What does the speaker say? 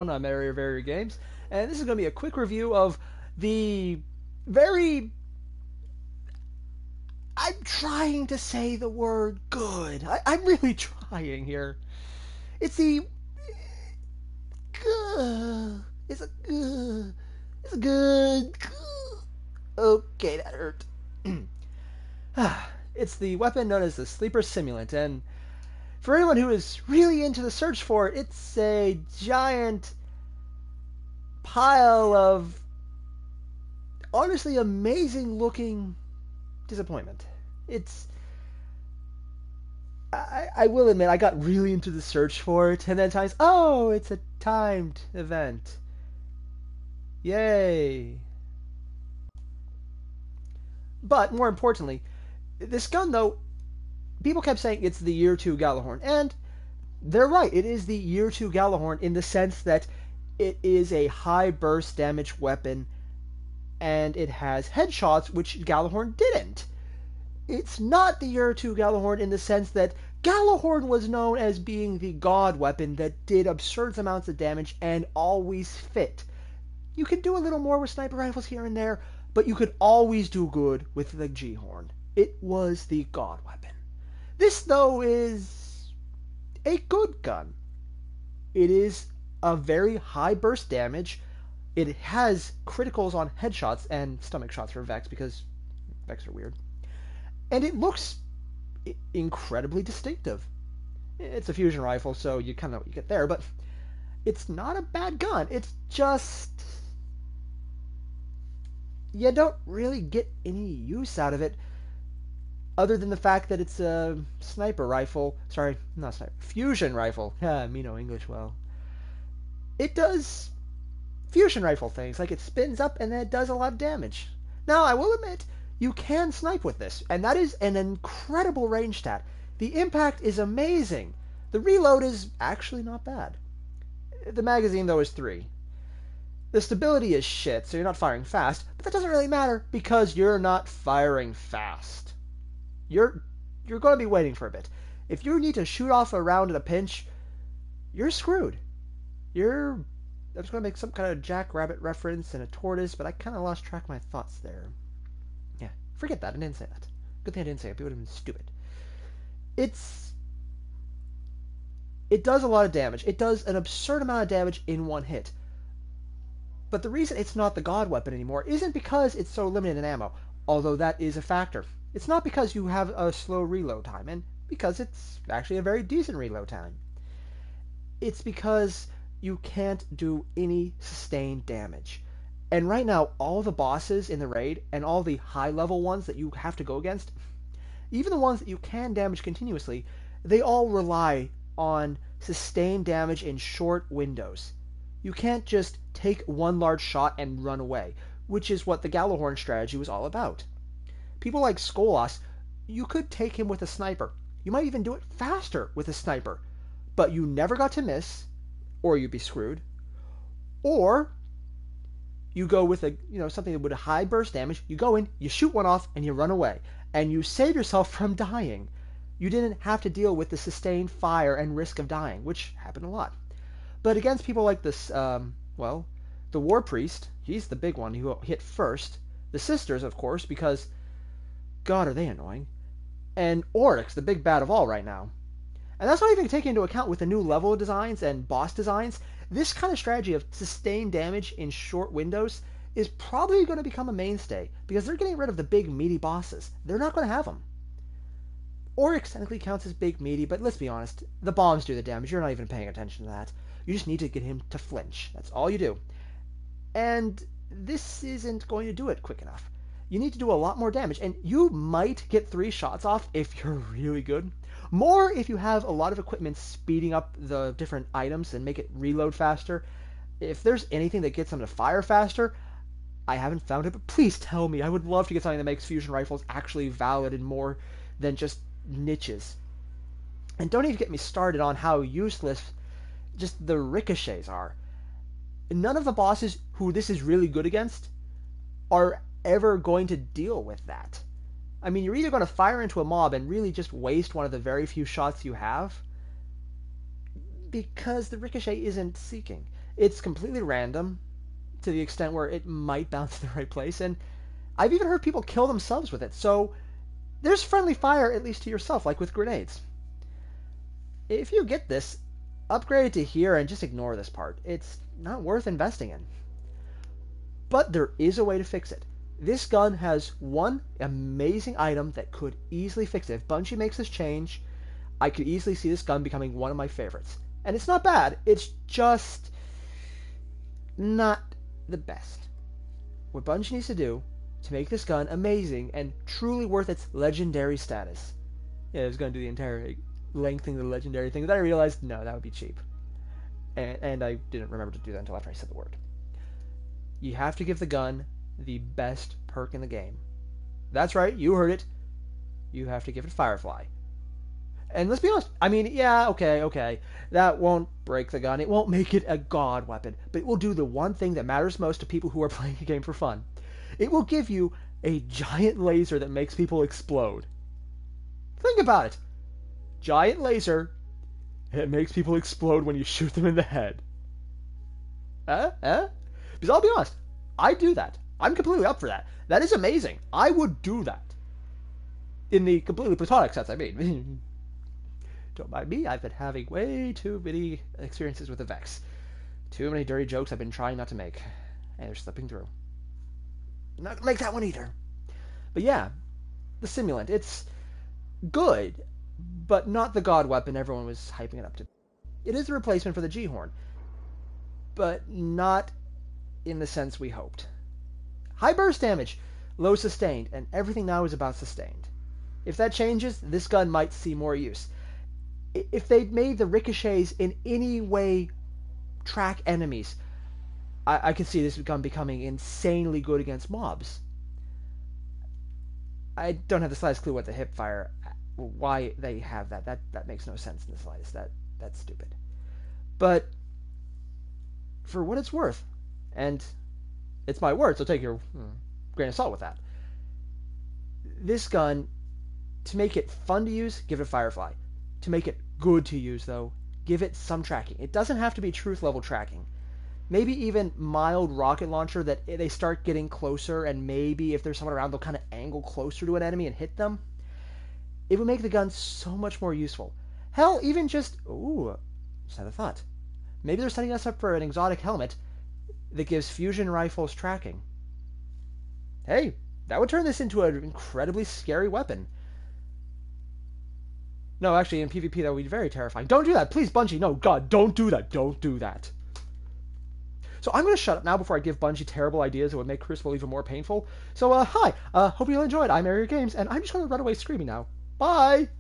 Very Games, and this is going to be a quick review of the very. I'm trying to say the word good. I'm really trying here. It's the. Good. It's a good. It's a good. Okay, that hurt. It's the weapon known as the Sleeper Simulant, and for anyone who is really into the search for it, it's a giant pile of honestly amazing looking disappointment. It's I will admit I got really into the search for it, and then times it's a timed event. Yay! But more importantly, this gun though, people kept saying it's the Year 2 Gallahorn, and they're right. It is the Year 2 Gallahorn in the sense that it is a high burst damage weapon, and it has headshots, which Gallahorn didn't. It's not the Year 2 Gallahorn in the sense that Gallahorn was known as being the god weapon that did absurd amounts of damage and always fit. You could do a little more with sniper rifles here and there, but you could always do good with the G-Horn. It was the god weapon. This, though, is a good gun. It is a very high burst damage. It has criticals on headshots and stomach shots for Vex because Vex are weird. And it looks incredibly distinctive. It's a fusion rifle, so you kind of know what you get there, but it's not a bad gun. It's just you don't really get any use out of it other than the fact that it's a sniper rifle. Sorry, not sniper. Fusion rifle. Yeah, me know English well. It does fusion rifle things, like it spins up and then it does a lot of damage. Now, I will admit, you can snipe with this, and that is an incredible range stat. The impact is amazing. The reload is actually not bad. The magazine, though, is 3. The stability is shit, so you're not firing fast, but that doesn't really matter because you're not firing fast. You're going to be waiting for a bit. If you need to shoot off a round in a pinch, you're screwed. I was going to make some kind of jackrabbit reference and a tortoise, but I kind of lost track of my thoughts there. Yeah, forget that. I didn't say that. Good thing I didn't say it. People would have been stupid. It does a lot of damage. It does an absurd amount of damage in one hit. But the reason it's not the god weapon anymore isn't because it's so limited in ammo, although that is a factor. It's not because you have a slow reload time, and because it's actually a very decent reload time. It's because you can't do any sustained damage. And right now, all the bosses in the raid, and all the high-level ones that you have to go against, even the ones that you can damage continuously, they all rely on sustained damage in short windows. You can't just take one large shot and run away, which is what the Gallahorn strategy was all about. People like Skolas, you could take him with a sniper. You might even do it faster with a sniper, but you never got to miss, or you'd be screwed. Or you go with something with a high burst damage. You go in, you shoot one off, and you run away, and you save yourself from dying. You didn't have to deal with the sustained fire and risk of dying, which happened a lot. But against people like this, the War Priest, he's the big one who hit first. The Sisters, of course, because God, are they annoying. And Oryx, the big bad of all right now. And that's not even taking into account with the new level designs and boss designs. This kind of strategy of sustained damage in short windows is probably going to become a mainstay because they're getting rid of the big meaty bosses. They're not going to have them. Oryx technically counts as big meaty, but let's be honest, the bombs do the damage. You're not even paying attention to that. You just need to get him to flinch. That's all you do. And this isn't going to do it quick enough. You need to do a lot more damage, and you might get 3 shots off if you're really good. More if you have a lot of equipment speeding up the different items and make it reload faster. If there's anything that gets them to fire faster, I haven't found it, but please tell me. I would love to get something that makes fusion rifles actually valid and more than just niches. And don't even get me started on how useless just the ricochets are. None of the bosses who this is really good against are ever going to deal with that. I mean, you're either going to fire into a mob and really just waste one of the very few shots you have, because the ricochet isn't seeking. It's completely random to the extent where it might bounce in the right place, and I've even heard people kill themselves with it, so there's friendly fire at least to yourself, like with grenades. If you get this, upgrade it to here and just ignore this part. It's not worth investing in. But there is a way to fix it. This gun has one amazing item that could easily fix it. If Bungie makes this change, I could easily see this gun becoming one of my favorites. And it's not bad, it's just not the best. What Bungie needs to do to make this gun amazing and truly worth its legendary status. Yeah, I was going to do the entire lengthening the legendary thing, but then I realized, no, that would be cheap. And I didn't remember to do that until after I said the word. You have to give the gun the best perk in the game. That's right, you heard it. You have to give it Firefly. And let's be honest, I mean, yeah, okay. That won't break the gun. It won't make it a god weapon, but it will do the one thing that matters most to people who are playing a game for fun. It will give you a giant laser that makes people explode. Think about it. Giant laser, and it makes people explode when you shoot them in the head. Because I'll be honest, I do that. I'm completely up for that. That is amazing. I would do that. In the completely platonic sense, I mean. Don't mind me, I've been having way too many experiences with the Vex. Too many dirty jokes I've been trying not to make. And they're slipping through. I'm not gonna make that one either. But yeah, the Simulant, it's good, but not the god weapon everyone was hyping it up to. It is a replacement for the G-Horn, but not in the sense we hoped. High burst damage, low sustained, and everything now is about sustained. If that changes, this gun might see more use. If they'd made the ricochets in any way track enemies, I could see this gun becoming insanely good against mobs. I don't have the slightest clue what the hip fire, why they have that. That makes no sense in the slightest. That's stupid. But for what it's worth, and it's my word, so take your grain of salt with that. This gun, to make it fun to use, give it Firefly. To make it good to use, though, give it some tracking. It doesn't have to be truth level tracking. Maybe even mild rocket launcher that they start getting closer, and maybe if there's someone around, they'll kind of angle closer to an enemy and hit them. It would make the gun so much more useful. Hell, even just just had a thought. Maybe they're setting us up for an exotic helmet that gives fusion rifles tracking. Hey, that would turn this into an incredibly scary weapon. No, actually, in PvP, that would be very terrifying. Don't do that. Please, Bungie. No, God, don't do that. Don't do that. So I'm going to shut up now before I give Bungie terrible ideas that would make Crucible even more painful. So, hi. Hope you all enjoyed. I'm Area Games, and I'm just going to run away screaming now. Bye!